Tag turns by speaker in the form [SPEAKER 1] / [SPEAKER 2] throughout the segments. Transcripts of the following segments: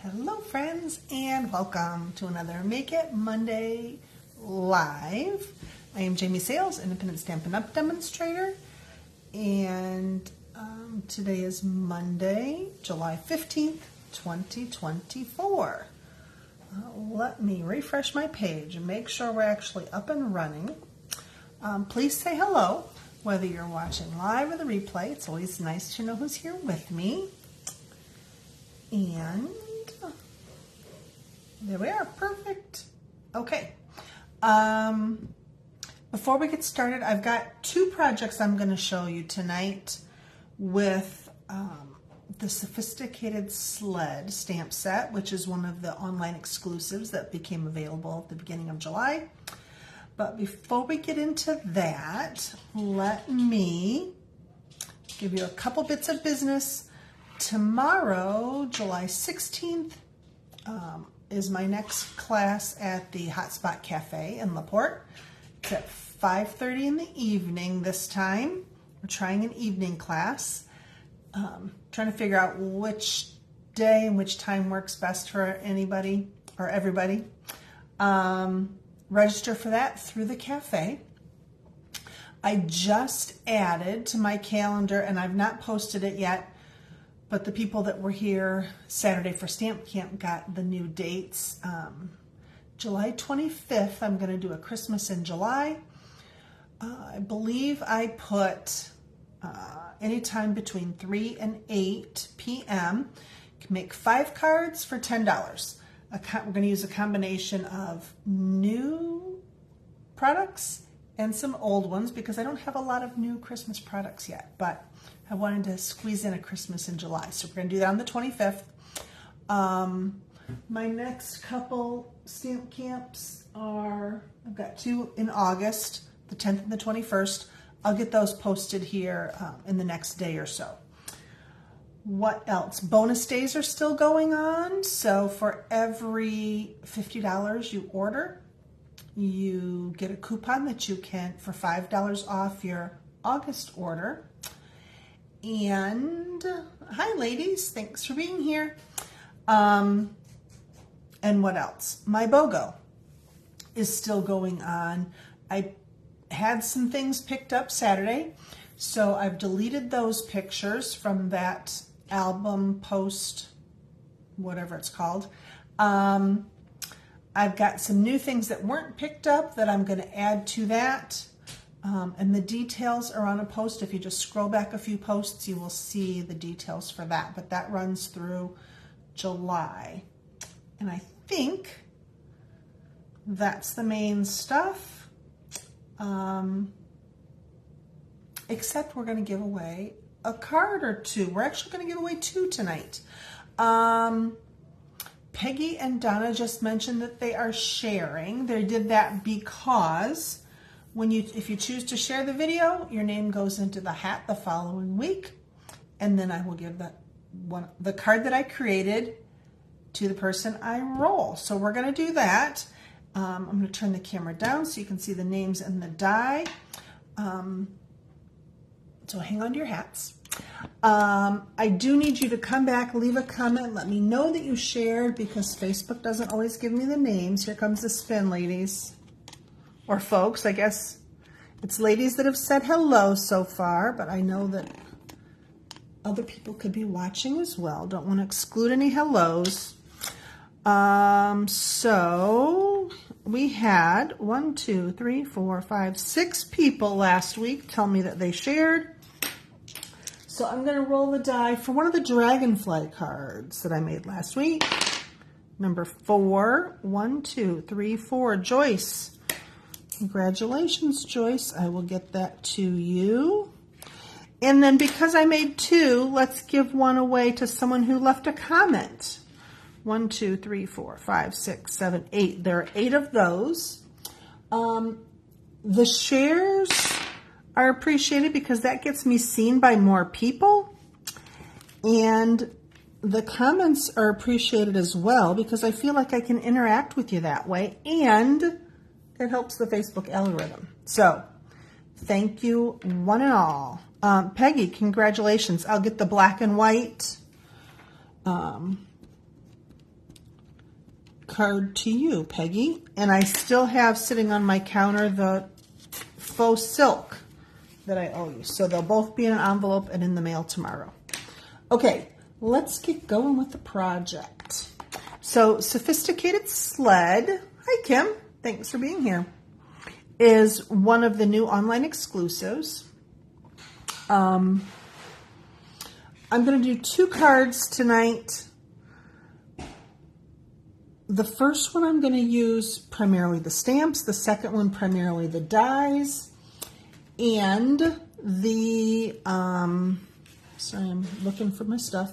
[SPEAKER 1] Hello friends and welcome to another Make It Monday Live. I am Jamie Sales, independent Stampin' Up demonstrator, and today is Monday, July 15th, 2024. Let me refresh my page and make sure we're actually up and running. Please say hello, whether you're watching live or the replay. It's always nice to know who's here with me. And there we are, perfect. Okay, before we get started, I've got two projects I'm going to show you tonight with the Sophisticated Sled stamp set, which is one of the online exclusives that became available at the beginning of July. But before we get into that, let me give you a couple bits of business. Tomorrow, July 16th, is my next class at the Hotspot Cafe in LaPorte. It's at 5:30 in the evening this time. We're trying an evening class. Trying to figure out which day and which time works best for anybody or everybody. Register for that through the cafe. I just added to my calendar, and I've not posted it yet, but the people that were here Saturday for Stamp Camp got the new dates. July 25th, I'm going to do a Christmas in July. I believe I put anytime between 3 and 8 p.m. You can make 5 cards for $10. We're going to use a combination of new products and some old ones because I don't have a lot of new Christmas products yet, but I wanted to squeeze in a Christmas in July. So we're going to do that on the 25th. My next couple stamp camps are, I've got 2 in August, the 10th and the 21st. I'll get those posted here in the next day or so. What else? Bonus days are still going on. So for every $50 you order, you get a coupon that you can, for $5 off your August order. And hi ladies, thanks for being here. And what else? My BOGO is still going on. I had some things picked up Saturday, so I've deleted those pictures from that album post, whatever it's called. I've got some new things that weren't picked up that I'm going to add to that. And the details are on a post. If you just scroll back a few posts, you will see the details for that. But that runs through July. And I think that's the main stuff. Except we're going to give away a card or 2. We're actually going to give away 2 tonight. Peggy and Donna just mentioned that they are sharing. They did that because if you choose to share the video, your name goes into the hat the following week, and then I will give the card that I created to the person I roll. So we're going to do that. I'm going to turn the camera down so you can see the names and the die. So hang on to your hats. I do need you to come back, leave a comment, let me know that you shared, because Facebook doesn't always give me the names. Here comes the spin, ladies. Or folks, I guess it's ladies that have said hello so far, but I know that other people could be watching as well. Don't want to exclude any hellos. So we had 1, 2, 3, 4, 5, 6 people last week tell me that they shared. So I'm going to roll the die for one of the Dragonfly cards that I made last week. Number 4, 1, 2, 3, 4, Joyce. Congratulations, Joyce. I will get that to you. And then because I made 2, let's give one away to someone who left a comment. 1, 2, 3, 4, 5, 6, 7, 8. There are 8 of those. The shares are appreciated because that gets me seen by more people. And the comments are appreciated as well because I feel like I can interact with you that way. And it helps the Facebook algorithm. So thank you one and all. Peggy, congratulations. I'll get the black and white card to you, Peggy. And I still have sitting on my counter the faux silk that I owe you. So they'll both be in an envelope and in the mail tomorrow. Okay, let's get going with the project. So Sophisticated Sled, hi Kim, thanks for being here, is one of the new online exclusives. I'm going to do 2 cards tonight. The first one I'm going to use primarily the stamps, the second one primarily the dies, and the, sorry, I'm looking for my stuff.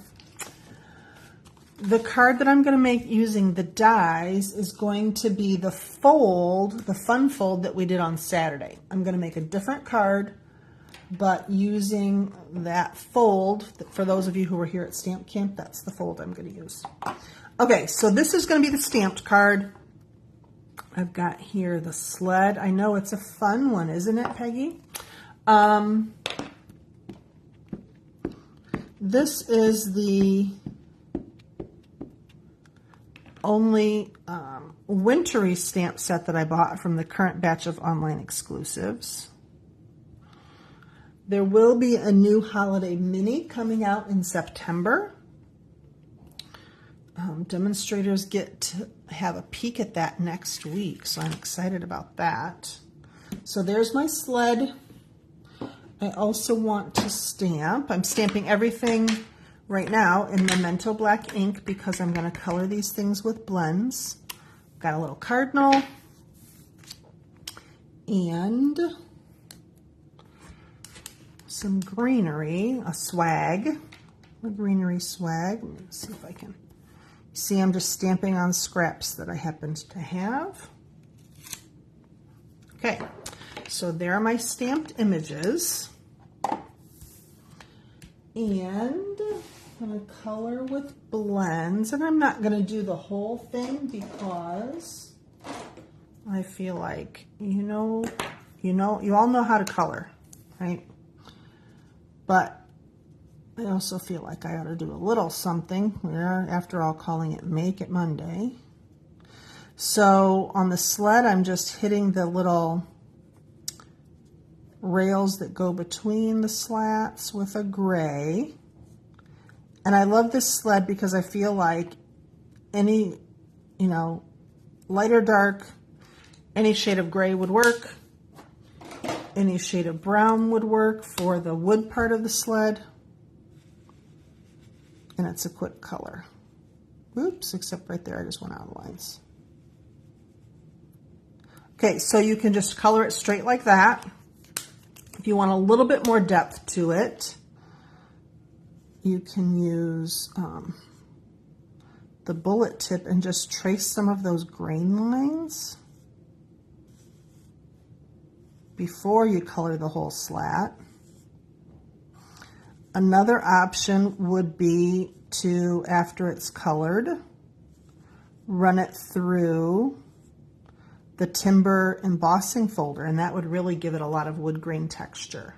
[SPEAKER 1] The card that I'm going to make using the dies is going to be the fold, the fun fold that we did on Saturday. I'm going to make a different card, but using that fold, for those of you who were here at Stamp Camp, that's the fold I'm going to use. Okay, so this is going to be the stamped card. I've got here the sled. I know it's a fun one, isn't it, Peggy? This is the only wintry stamp set that I bought from the current batch of online exclusives. There will be a new holiday mini coming out in September. Demonstrators get to have a peek at that next week, so I'm excited about that. So there's my sled. I also want to stamp. I'm stamping everything right now in Memento black ink because I'm going to color these things with blends. Got a little cardinal and some greenery, a swag, a greenery swag. Let me see if I can see. I'm just stamping on scraps that I happened to have. Okay, so there are my stamped images. And I'm going to color with blends, and I'm not going to do the whole thing because I feel like, you all know how to color, right? But I also feel like I ought to do a little something. We're, after all, calling it Make It Monday. So on the sled, I'm just hitting the little rails that go between the slats with a gray. And I love this sled because I feel like any, light or dark, any shade of gray would work. Any shade of brown would work for the wood part of the sled. And it's a quick color. Oops, except right there, I just went out of lines. Okay, so you can just color it straight like that. If you want a little bit more depth to it, you can use the bullet tip and just trace some of those grain lines before you color the whole slat. Another option would be to, after it's colored, run it through the timber embossing folder, and that would really give it a lot of wood grain texture.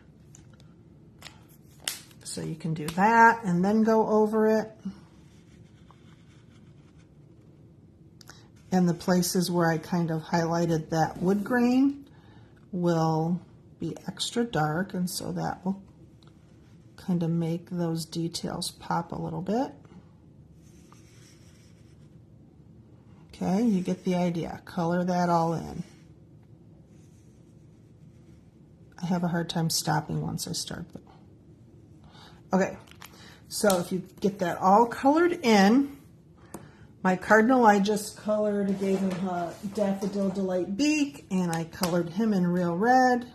[SPEAKER 1] So you can do that and then go over it. And the places where I kind of highlighted that wood grain will be extra dark, and so that will kind of make those details pop a little bit. Okay, you get the idea. Color that all in. I have a hard time stopping once I start though. Okay, so if you get that all colored in, my cardinal I just colored, gave him a Daffodil Delight beak, and I colored him in real red.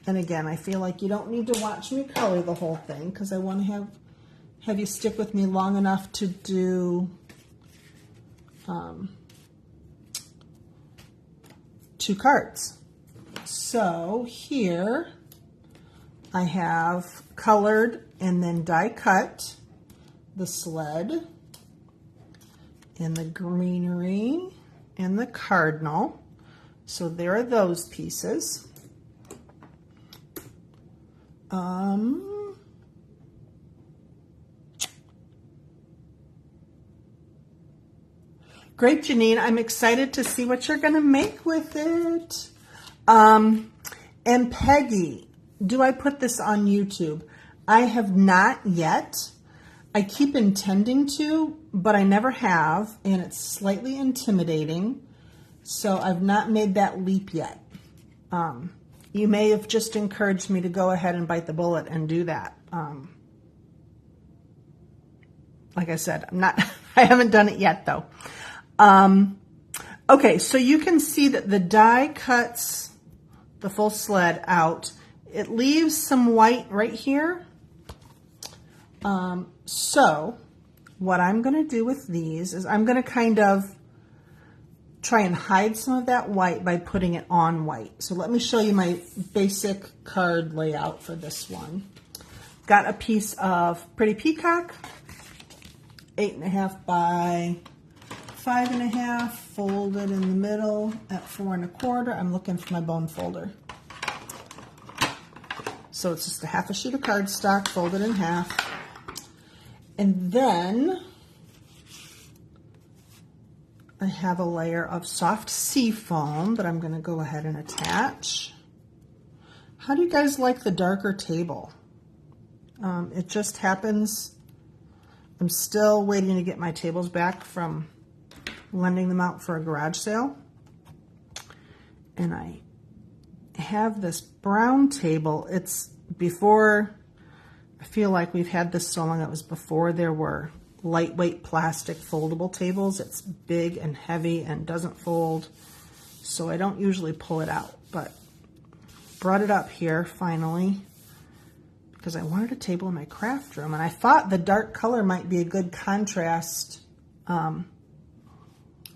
[SPEAKER 1] And again, I feel like you don't need to watch me color the whole thing because I want to have you stick with me long enough to do 2 cards. So here I have colored and then die cut the sled and the greenery and the cardinal. So there are those pieces. Great, Janine. I'm excited to see what you're going to make with it. And Peggy, do I put this on YouTube? I have not yet. I keep intending to, but I never have, and it's slightly intimidating. So I've not made that leap yet. You may have just encouraged me to go ahead and bite the bullet and do that. Like I said, I haven't done it yet though. Okay, so you can see that the die cuts the full sled out. It leaves some white right here. So what I'm going to do with these is I'm going to kind of try and hide some of that white by putting it on white. So let me show you my basic card layout for this one. Got a piece of Pretty Peacock, 8.5 by 5.5, folded in the middle at 4 1/4. I'm looking for my bone folder. So it's just a half a sheet of cardstock folded in half. And then I have a layer of soft sea foam that I'm going to go ahead and attach. How do you guys like the darker table? It just happens. I'm still waiting to get my tables back from lending them out for a garage sale. And I have this brown table. It's before, I feel like we've had this so long, it was before there were lightweight plastic foldable tables. It's big and heavy and doesn't fold, so I don't usually pull it out, but brought it up here finally because I wanted a table in my craft room, and I thought the dark color might be a good contrast,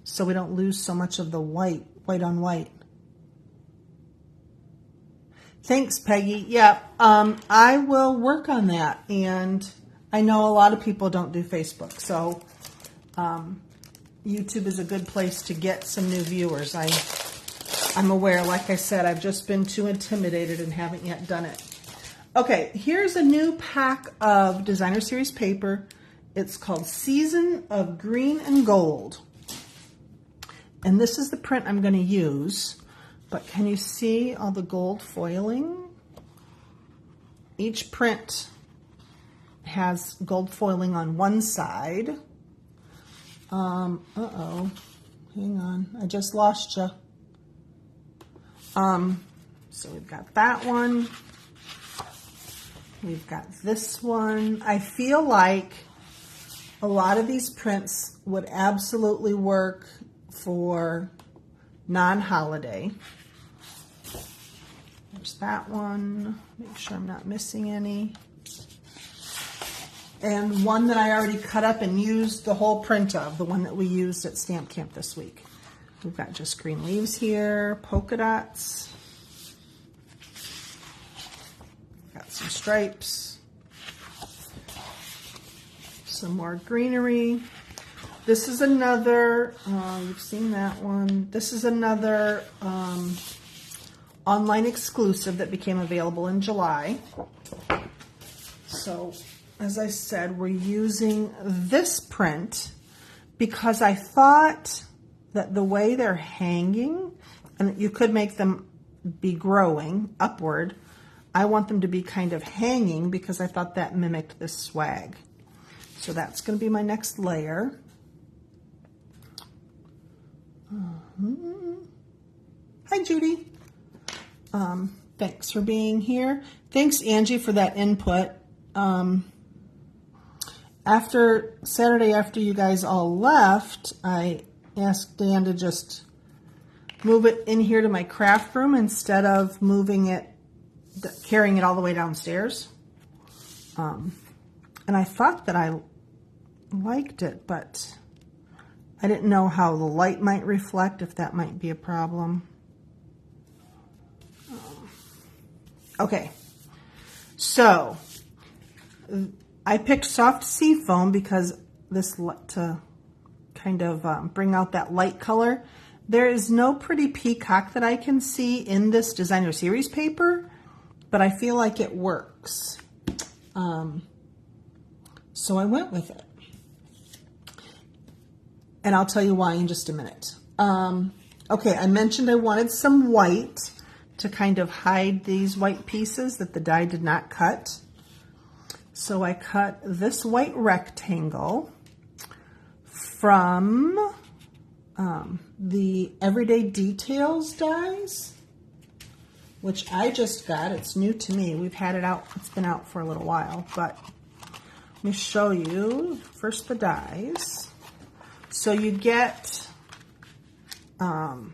[SPEAKER 1] so we don't lose so much of the white on white. Thanks, Peggy. Yeah, I will work on that, and I know a lot of people don't do Facebook, so YouTube is a good place to get some new viewers. I'm aware, like I said, I've just been too intimidated and haven't yet done it. Okay, here's a new pack of Designer Series paper. It's called Season of Green and Gold. And this is the print I'm going to use. But can you see all the gold foiling? Each print has gold foiling on one side. Uh-oh. Hang on. I just lost you. So we've got that one. We've got this one. I feel like a lot of these prints would absolutely work for non-holiday. There's that one. Make sure I'm not missing any. And one that I already cut up and used the whole print of, the one that we used at Stamp Camp this week. We've got just green leaves here, polka dots. Got some stripes. Some more greenery. This is another, you've seen that one. This is another online exclusive that became available in July. So, as I said, we're using this print because I thought that the way they're hanging, and you could make them be growing upward, I want them to be kind of hanging because I thought that mimicked this swag. So that's going to be my next layer. Hi, Judy. Thanks for being here. Thanks, Angie, for that input. After Saturday, after you guys all left, I asked Dan to just move it in here to my craft room instead of moving it, carrying it all the way downstairs. And I thought that I liked it, but I didn't know how the light might reflect, if that might be a problem. Okay, so I picked soft sea foam because this to kind of bring out that light color. There is no Pretty Peacock that I can see in this Designer Series paper, but I feel like it works. So I went with it. And I'll tell you why in just a minute. Okay, I mentioned I wanted some white to kind of hide these white pieces that the die did not cut. So I cut this white rectangle from the Everyday Details dies, which I just got. It's new to me. We've had it out. It's been out for a little while, but let me show you first the dies. So you get 1,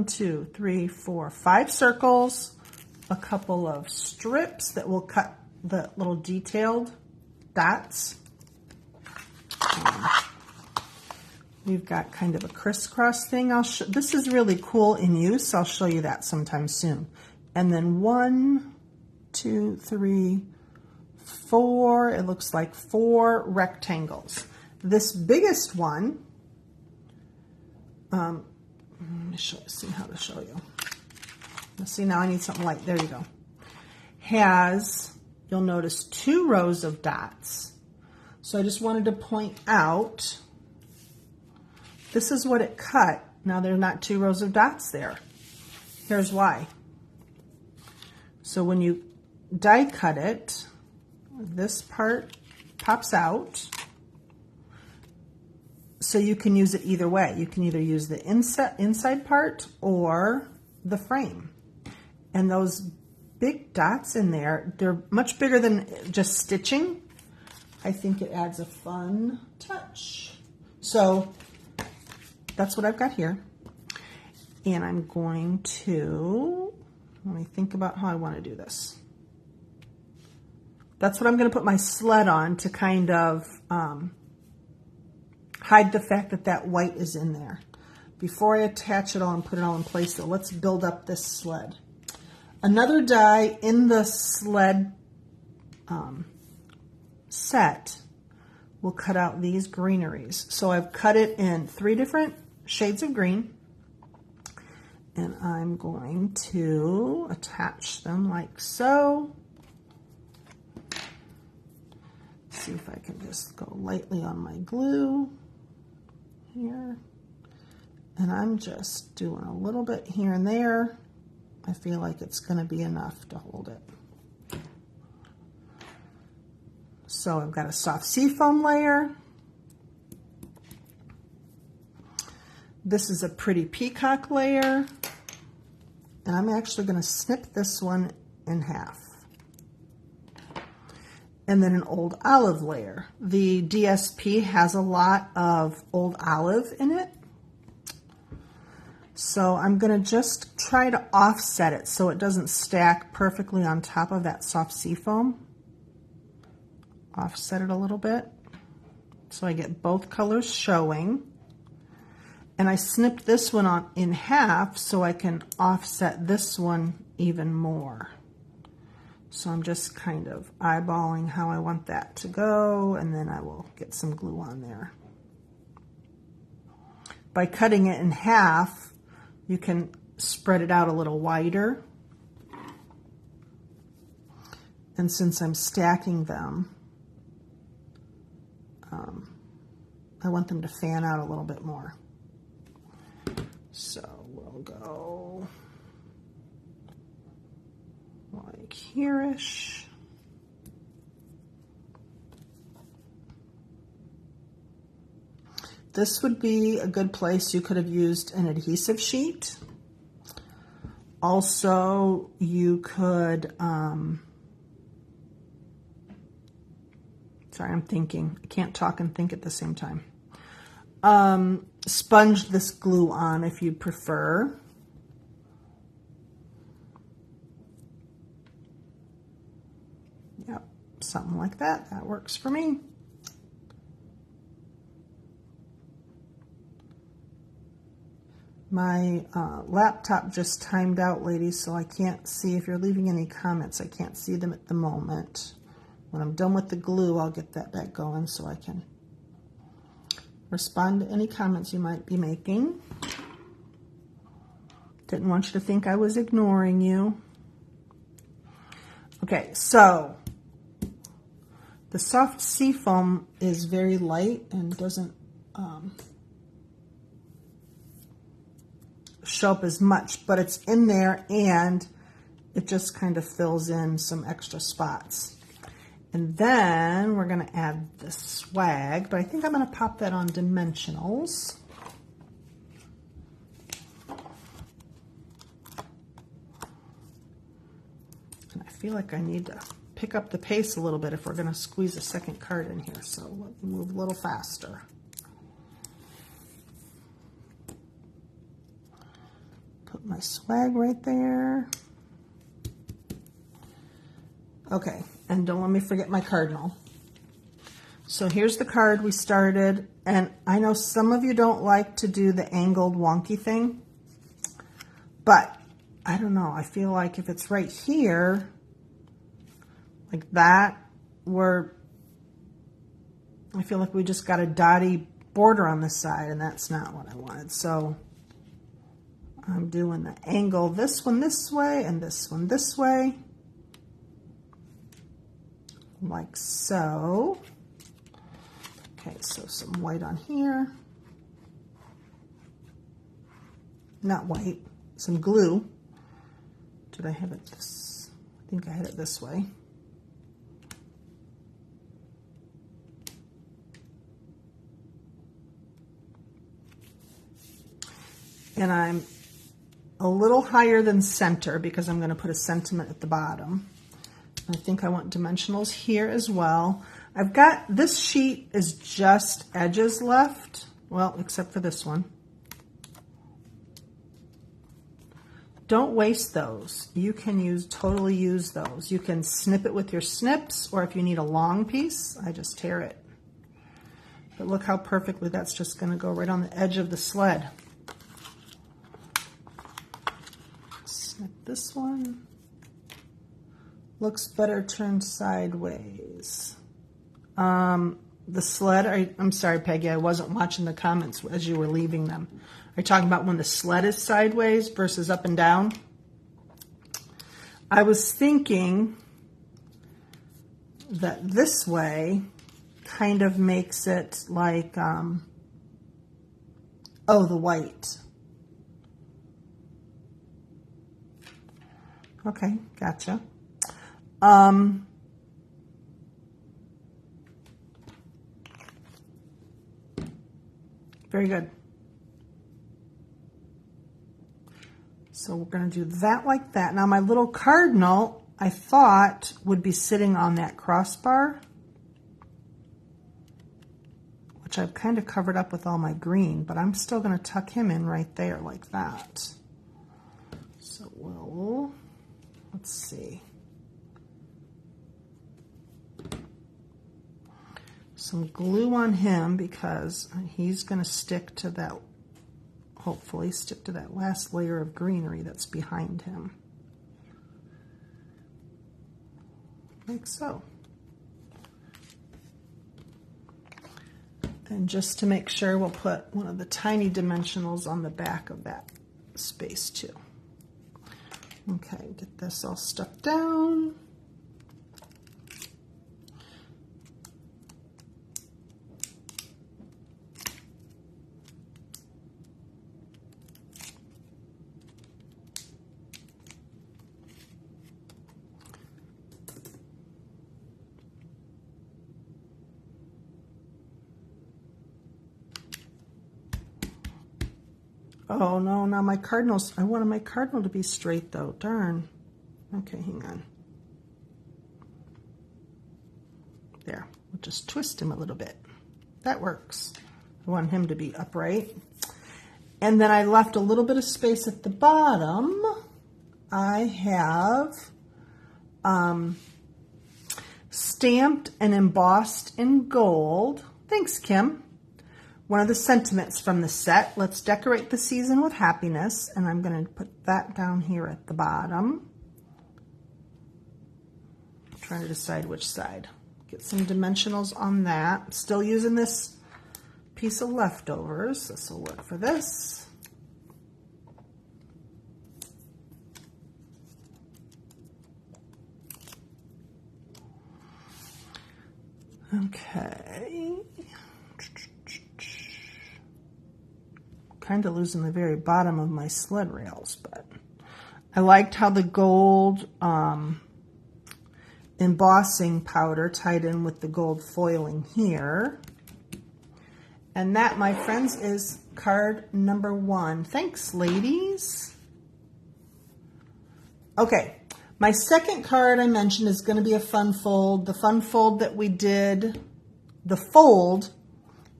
[SPEAKER 1] 2, 3, 4, 5 circles, a couple of strips that will cut the little detailed dots. We've got kind of a crisscross thing. This is really cool in use. I'll show you that sometime soon. And then 1, 2, 3, 4. It looks like 4 rectangles. This biggest one, let me see how to show you. Let's see, now I need something light. There you go. Has, you'll notice, 2 rows of dots. So I just wanted to point out, this is what it cut. Now there are not 2 rows of dots there. Here's why. So when you die cut it, this part pops out. So you can use it either way. You can either use the inside part or the frame. And those big dots in there, they're much bigger than just stitching. I think it adds a fun touch. So that's what I've got here. And I'm going to, let me think about how I want to do this. That's what I'm going to put my sled on to kind of hide the fact that that white is in there. Before I attach it all and put it all in place, though, let's build up this sled. Another die in the sled set will cut out these greeneries. So I've cut it in 3 different shades of green, and I'm going to attach them like so. See if I can just go lightly on my glue here. And I'm just doing a little bit here and there. I feel like it's going to be enough to hold it. So I've got a soft seafoam layer. This is a pretty peacock layer. And I'm actually going to snip this one in half. And then an old olive layer. The DSP has a lot of old olive in it. So I'm going to just try to offset it so it doesn't stack perfectly on top of that soft seafoam. Offset it a little bit so I get both colors showing. And I snipped this one on in half so I can offset this one even more. So I'm just kind of eyeballing how I want that to go, and then I will get some glue on there. By cutting it in half, you can spread it out a little wider. And since I'm stacking them, I want them to fan out a little bit more. So we'll go like here-ish. This would be a good place. You could have used an adhesive sheet. Also, you could, sorry, I'm thinking. I can't talk and think at the same time. Sponge this glue on if you prefer. Yep, something like that. That works for me. My laptop just timed out, ladies, so I can't see if you're leaving any comments. I can't see them at the moment. When I'm done with the glue, I'll get that back going so I can respond to any comments you might be making. Didn't want you to think I was ignoring you. Okay, so the soft seafoam is very light and doesn't show up as much, but it's in there and it just kind of fills in some extra spots. And then we're going to add the swag, but I think I'm going to pop that on dimensionals. And I feel like I need to pick up the pace a little bit if we're going to squeeze a second card in here. So let me move a little faster. Put my swag right there. Okay, and don't let me forget my cardinal. So here's the card we started, and I know some of you don't like to do the angled wonky thing, but I don't know, I feel like if it's right here, like that, I feel like we just got a dotty border on the side, and that's not what I wanted. So I'm doing the angle, this one this way, and this one this way. Like so. Okay, so some white on here. Not white, some glue. Did I have it this? I think I had it this way. And I'm a little higher than center because I'm going to put a sentiment at the bottom. I think I want dimensionals here as well. I've got, this sheet is just edges left. Well, except for this one. Don't waste those. You can totally use those. You can snip it with your snips, or if you need a long piece, I just tear it. But look how perfectly that's just going to go right on the edge of the sled. Snip this one. Looks better turned sideways. The sled, I'm sorry, Peggy, I wasn't watching the comments as you were leaving them. Are you talking about when the sled is sideways versus up and down? I was thinking that this way kind of makes it like, oh, the white. Okay, gotcha. Very good. So we're going to do that like that. Now my little cardinal, I thought would be sitting on that crossbar, which I've kind of covered up with all my green, but I'm still going to tuck him in right there like that. So let's see. Some glue on him because he's going to stick to that, hopefully stick to that last layer of greenery that's behind him. Like so. And just to make sure, we'll put one of the tiny dimensionals on the back of that space too. Okay, get this all stuck down. Oh no, now my cardinals, I wanted my cardinal to be straight though, darn. Okay, hang on. There, we'll just twist him a little bit. That works. I want him to be upright. And then I left a little bit of space at the bottom. I have stamped and embossed in gold. Thanks, Kim. One of the sentiments from the set, let's decorate the season with happiness, and I'm going to put that down here at the bottom. I'm trying to decide which side. Get some dimensionals on that. Still using this piece of leftovers. This will work for this. Okay. kind of losing the very bottom of my sled rails, but I liked how the gold embossing powder tied in with the gold foiling here. And that, my friends, is card number 1. Thanks, ladies. Okay, my second card I mentioned is going to be a fun fold. The fun fold that we did, the fold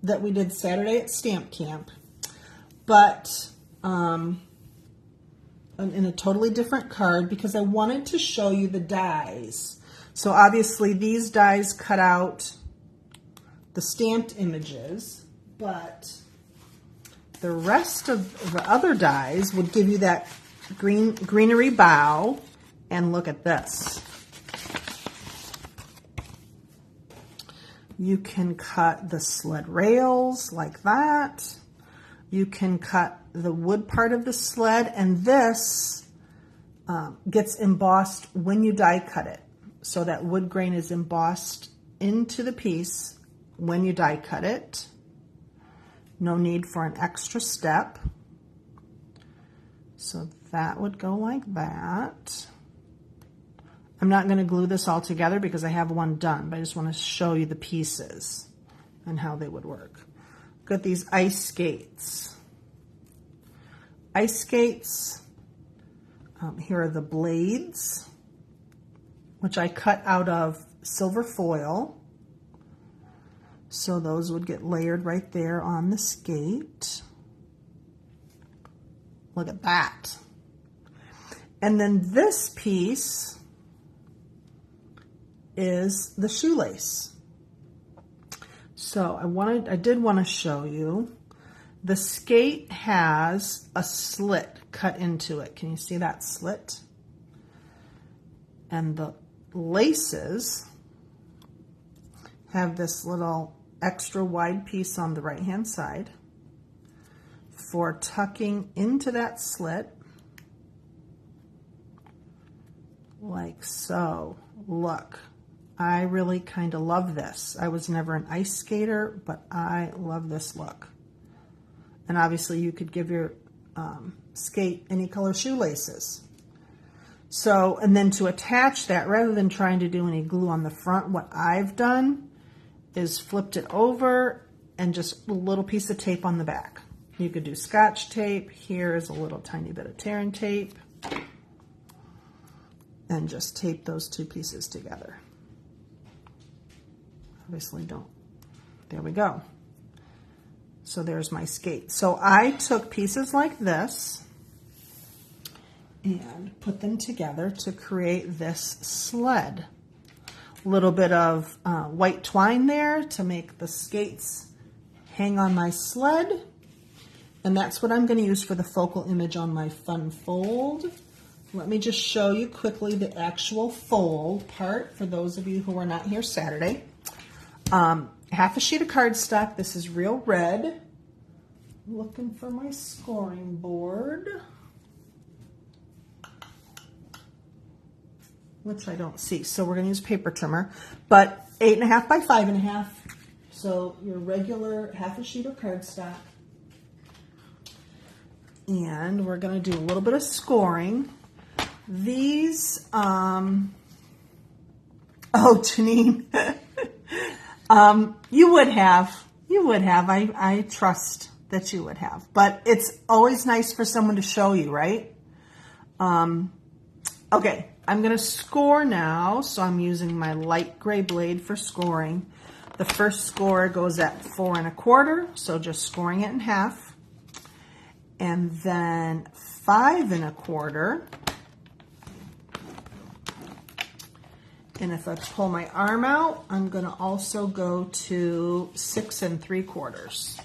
[SPEAKER 1] that we did Saturday at Stamp Camp, but in a totally different card because I wanted to show you the dies. So obviously these dies cut out the stamped images, but the rest of the other dies would give you that greenery bow. And look at this. You can cut the sled rails like that. You can cut the wood part of the sled, and this gets embossed when you die cut it. So that wood grain is embossed into the piece when you die cut it. No need for an extra step. So that would go like that. I'm not going to glue this all together because I have one done, but I just want to show you the pieces and how they would work. Got these ice skates. Ice skates, here are the blades, which I cut out of silver foil. So those would get layered right there on the skate. Look at that. And then this piece is the shoelace. So I did want to show you. The skate has a slit cut into it. Can you see that slit? And the laces have this little extra wide piece on the right hand side for tucking into that slit like so. Look, I really kind of love this. I was never an ice skater, but I love this look. And obviously you could give your skate any color shoelaces. So, and then to attach that, rather than trying to do any glue on the front, what I've done is flipped it over and just a little piece of tape on the back. You could do Scotch tape. Here is a little tiny bit of tearing tape. And just tape those two pieces together. Obviously don't. There we go. So there's my skate. So I took pieces like this and put them together to create this sled. A little bit of white twine there to make the skates hang on my sled. And that's what I'm going to use for the focal image on my fun fold. Let me just show you quickly the actual fold part for those of you who were not here Saturday. Half a sheet of cardstock. This is real red. Looking for my scoring board, which I don't see. So we're going to use paper trimmer, but 8.5 by 5.5. So your regular half a sheet of cardstock. And we're going to do a little bit of scoring. These, oh, Janine, you would have, I trust that you would have, but it's always nice for someone to show you, right? Okay, I'm going to score now. So I'm using my light gray blade for scoring. The first score goes at 4 1/4. So just scoring it in half. And then 5 1/4. And if I pull my arm out, I'm going to also go to 6 3/4.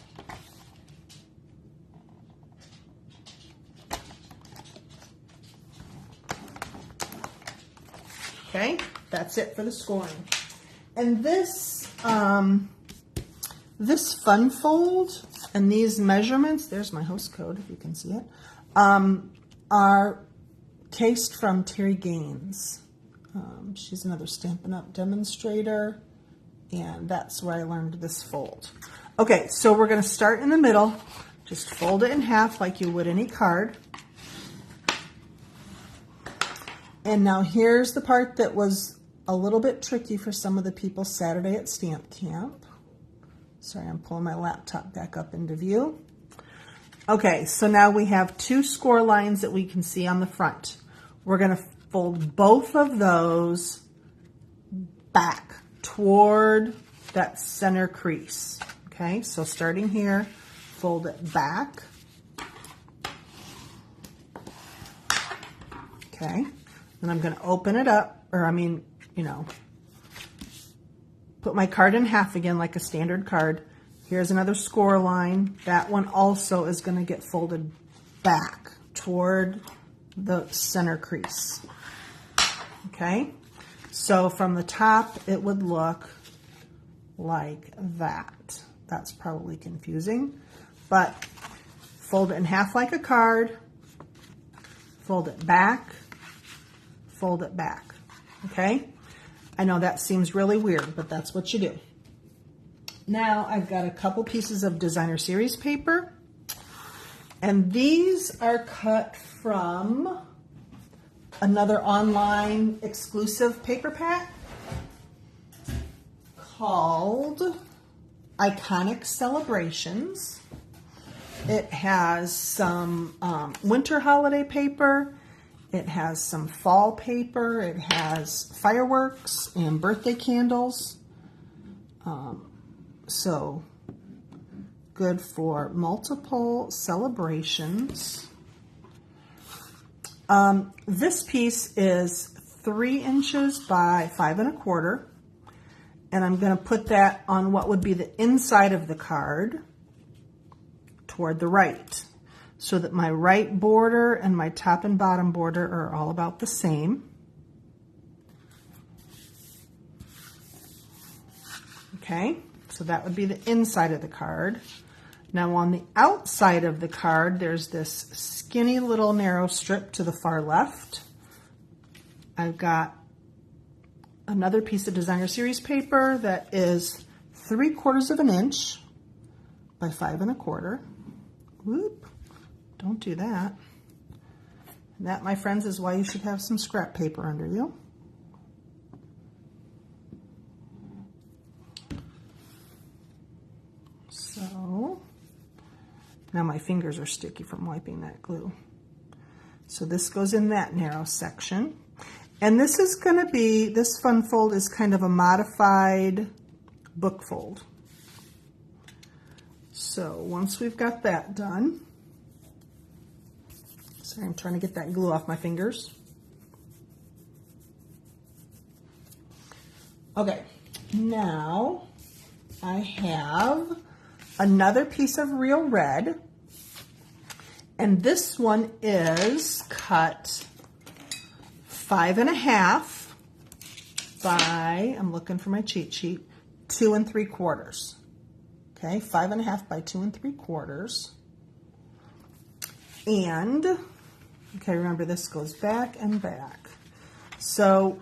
[SPEAKER 1] Okay, that's it for the scoring. And this this fun fold and these measurements, there's my host code if you can see it, are cased from Terry Gaines. She's another Stampin' Up demonstrator, and that's where I learned this fold. Okay, so we're going to start in the middle. Just fold it in half like you would any card. And now here's the part that was a little bit tricky for some of the people Saturday at Stamp Camp. Sorry, I'm pulling my laptop back up into view. Okay, so now we have 2 score lines that we can see on the front. We're going to fold both of those back toward that center crease. Okay, so starting here, fold it back. Okay, and I'm going to open it up, or put my card in half again like a standard card. Here's another score line. That one also is going to get folded back toward the center crease. Okay, so from the top it would look like that. That's probably confusing, but fold it in half like a card, fold it back, fold it back. Okay, I know that seems really weird, but that's what you do. Now I've got a couple pieces of designer series paper, and these are cut from another online exclusive paper pack called Iconic Celebrations. It has some winter holiday paper. It has some fall paper. It has fireworks and birthday candles. So good for multiple celebrations. This piece is 3 inches by 5 1/4. And I'm going to put that on what would be the inside of the card toward the right, so that my right border and my top and bottom border are all about the same. Okay, so that would be the inside of the card. Now on the outside of the card, there's this skinny little narrow strip to the far left. I've got another piece of designer series paper that is 3/4 of an inch by 5 1/4. Whoop, don't do that. And that, my friends, is why you should have some scrap paper under you. So now my fingers are sticky from wiping that glue. So this goes in that narrow section. And this is going to be, this fun fold is kind of a modified book fold. So once we've got that done, sorry, I'm trying to get that glue off my fingers. Okay, now I have another piece of real red, and this one is cut 5 1/2 by, I'm looking for my cheat sheet, 2 3/4. Okay, 5 1/2 by 2 3/4. And, okay, remember this goes back and back. So,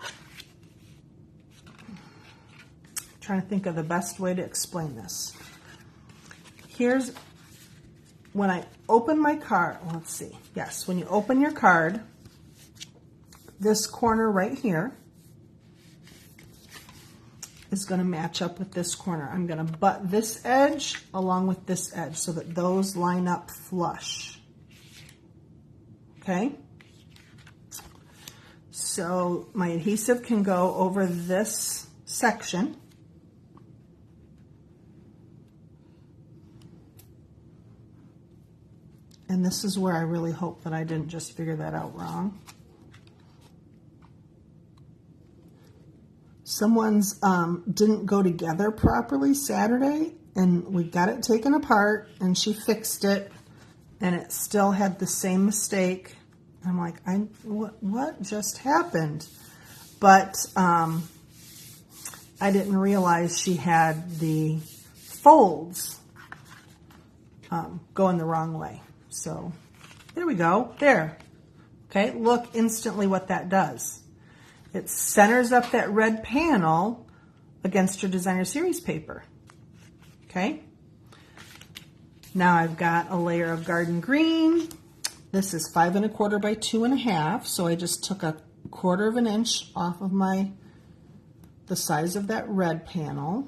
[SPEAKER 1] I'm trying to think of the best way to explain this. Here's, when I open my card, let's see. Yes, when you open your card, this corner right here is going to match up with this corner. I'm going to butt this edge along with this edge so that those line up flush. Okay? So my adhesive can go over this section. And this is where I really hope that I didn't just figure that out wrong. Someone's didn't go together properly Saturday, and we got it taken apart, and she fixed it, and it still had the same mistake. I'm like, what just happened? But I didn't realize she had the folds going the wrong way. So there we go. There. Okay, look instantly what that does. It centers up that red panel against your designer series paper. Okay? Now I've got a layer of garden green. This is 5 1/4 by 2 1/2. So I just took a 1/4 of an inch off of the size of that red panel.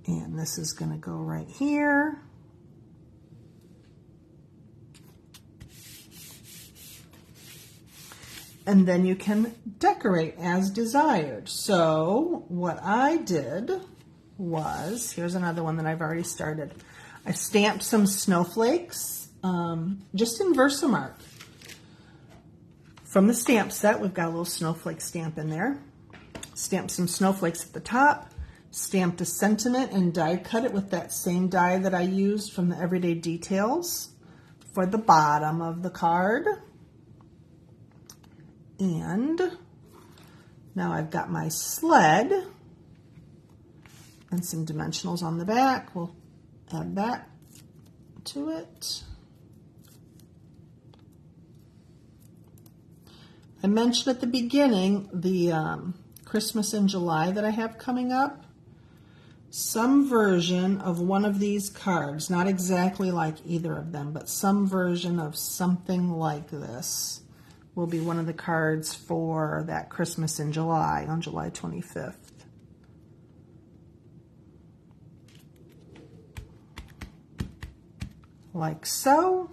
[SPEAKER 1] And this is going to go right here. And then you can decorate as desired. So what I did was, here's another one that I've already started. I stamped some snowflakes, just in Versamark. From the stamp set, we've got a little snowflake stamp in there. Stamped some snowflakes at the top, stamped a sentiment and die cut it with that same die that I used from the Everyday Details for the bottom of the card. And now I've got my sled and some dimensionals on the back. We'll add that to it. I mentioned at the beginning the Christmas in July that I have coming up. Some version of one of these cards, not exactly like either of them, but some version of something like this will be one of the cards for that Christmas in July, on July 25th. Like so.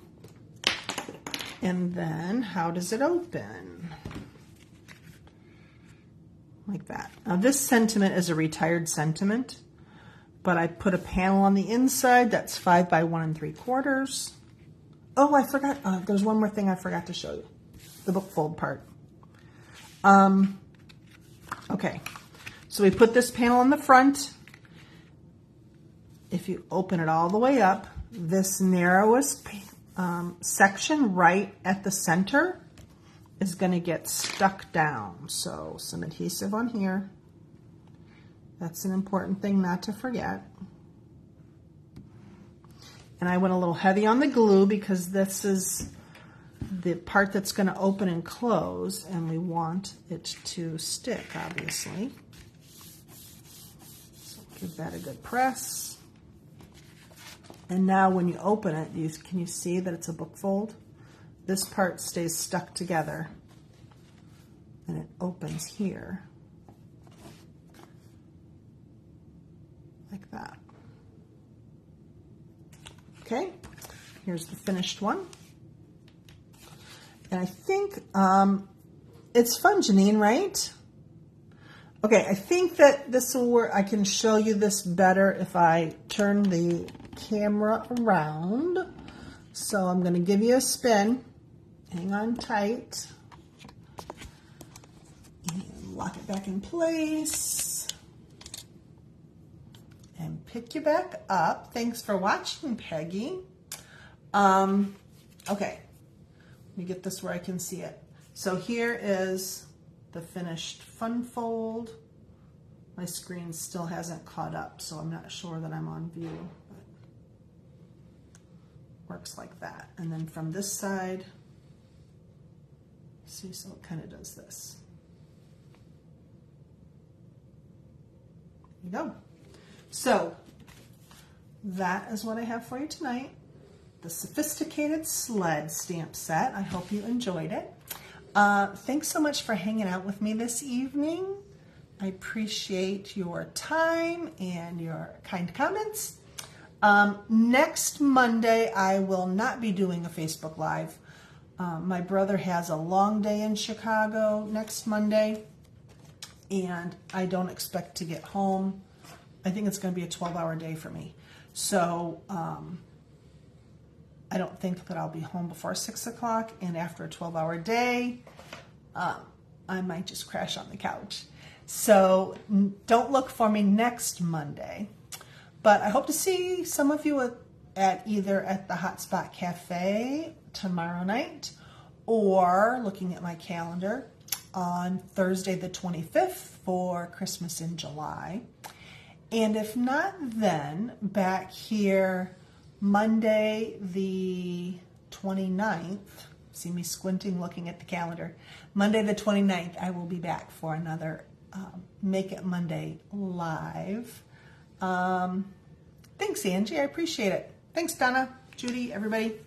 [SPEAKER 1] And then how does it open? Like that. Now this sentiment is a retired sentiment, but I put a panel on the inside that's 5 by 1 3/4. Oh, I forgot. There's one more thing I forgot to show you. The book fold part. Okay, so we put this panel in the front. If you open it all the way up, this narrowest section right at the center is going to get stuck down. So some adhesive on here. That's an important thing not to forget. And I went a little heavy on the glue because this is the part that's going to open and close, and we want it to stick, obviously. So give that a good press. And now when you open it, can you see that it's a book fold? This part stays stuck together, and it opens here, like that. Okay, here's the finished one. And I think it's fun, Janine, right? Okay, I think that this will work. I can show you this better if I turn the camera around. So I'm going to give you a spin. Hang on tight. And lock it back in place. And pick you back up. Thanks for watching, Peggy. Okay. Let me get this where I can see it. So here is the finished fun fold. My screen still hasn't caught up, so I'm not sure that I'm on view, but works like that. And then from this side, see, so it kind of does this. There you go. So that is what I have for you tonight. The Sophisticated Sled stamp set. I hope you enjoyed it. Thanks so much for hanging out with me this evening. I appreciate your time and your kind comments. Next Monday, I will not be doing a Facebook Live. My brother has a long day in Chicago next Monday, and I don't expect to get home. I think it's going to be a 12-hour day for me. So, I don't think that I'll be home before 6 o'clock, and after a 12-hour day, I might just crash on the couch. So don't look for me next Monday, but I hope to see some of you at either at the Hotspot Cafe tomorrow night, or looking at my calendar on Thursday the 25th for Christmas in July. And if not, then back here Monday the 29th, see me squinting looking at the calendar, Monday the 29th, I will be back for another Make It Monday live. Thanks, Angie. I appreciate it. Thanks, Donna, Judy, everybody.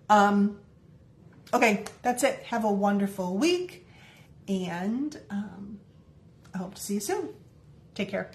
[SPEAKER 1] Okay, that's it. Have a wonderful week, and I hope to see you soon. Take care.